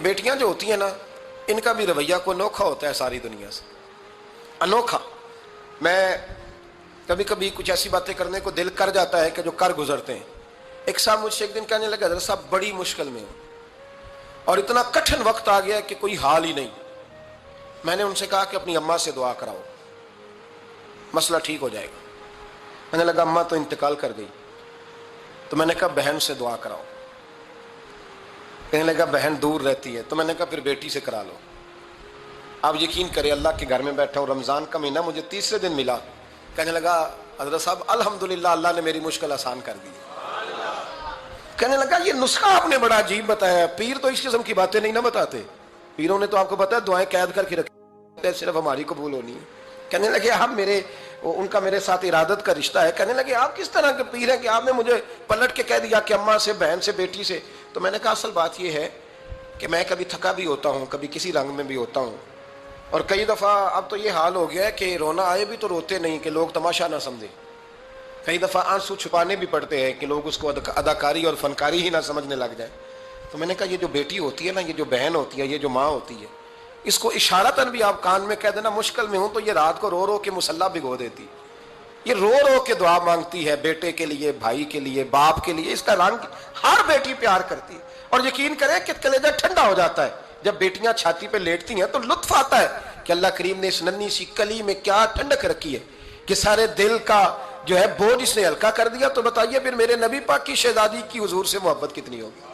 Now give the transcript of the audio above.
بیٹیاں جو ہوتی ہیں نا، ان کا بھی رویہ کو انوکھا ہوتا ہے ساری دنیا سے، انوکھا۔ میں کبھی کبھی کچھ ایسی باتیں کرنے کو دل کر جاتا ہے کہ جو کر گزرتے ہیں۔ ایک صاحب مجھ سے ایک دن کہنے لگا، حضرت صاحب بڑی مشکل میں ہوں اور اتنا کٹھن وقت آ گیا کہ کوئی حال ہی نہیں۔ میں نے ان سے کہا کہ اپنی اماں سے دعا کراؤ، مسئلہ ٹھیک ہو جائے گا۔ میں نے لگا اماں تو انتقال کر گئی، تو میں نے کہا بہن سے دعا کراؤ۔ کہنے لگا بہن دور رہتی ہے، تو میں نے کہا پھر بیٹی سے کرا لو۔ آپ یقین کریں، اللہ کے گھر میں بیٹھا ہوں، رمضان کا مہینہ مجھے تیسرے دن ملا۔ کہنے لگا حضرت صاحب الحمدللہ اللہ نے میری مشکل آسان کر دی۔ کہنے لگا یہ نسخہ آپ نے بڑا عجیب بتایا، پیر تو اس قسم کی باتیں نہیں نہ بتاتے، پیروں نے تو آپ کو پتا ہے دعائیں قید کر کے رکھی، صرف ہماری قبول ہونی ہے۔ کہنے لگے ان کا میرے ساتھ ارادت کا رشتہ ہے۔ کہنے لگے آپ کس طرح کے پیر ہیں کہ آپ نے مجھے پلٹ کے کہہ دیا کہ اماں سے، بہن سے، بیٹی سے؟ تو میں نے کہا اصل بات یہ ہے کہ میں کبھی تھکا بھی ہوتا ہوں، کبھی کسی رنگ میں بھی ہوتا ہوں، اور کئی دفعہ اب تو یہ حال ہو گیا ہے کہ رونا آئے بھی تو روتے نہیں کہ لوگ تماشا نہ سمجھیں۔ کئی دفعہ آنسو چھپانے بھی پڑتے ہیں کہ لوگ اس کو اداکاری اور فنکاری ہی نہ سمجھنے لگ جائیں۔ تو میں نے کہا یہ جو بیٹی ہوتی ہے نا، یہ جو بہن ہوتی ہے، یہ جو ماں ہوتی ہے، اس کو اشارتاً بھی آپ کان میں کہہ دینا مشکل میں ہوں تو یہ رات کو رو رو کے مصلی بھگو دیتی، یہ رو رو کے دعا مانگتی ہے بیٹے کے لیے، بھائی کے لیے، باپ کے لیے۔ اس کا رنگ ہر بیٹی پیار کرتی ہے، اور یقین کریں کہ کلیجہ ٹھنڈا ہو جاتا ہے جب بیٹیاں چھاتی پہ لیٹتی ہیں، تو لطف آتا ہے کہ اللہ کریم نے اس ننھی سی کلی میں کیا ٹھنڈک رکھی ہے کہ سارے دل کا جو ہے بوجھ اس نے ہلکا کر دیا۔ تو بتائیے پھر میرے نبی پاک کی شہزادی کی حضور سے محبت کتنی ہوگی۔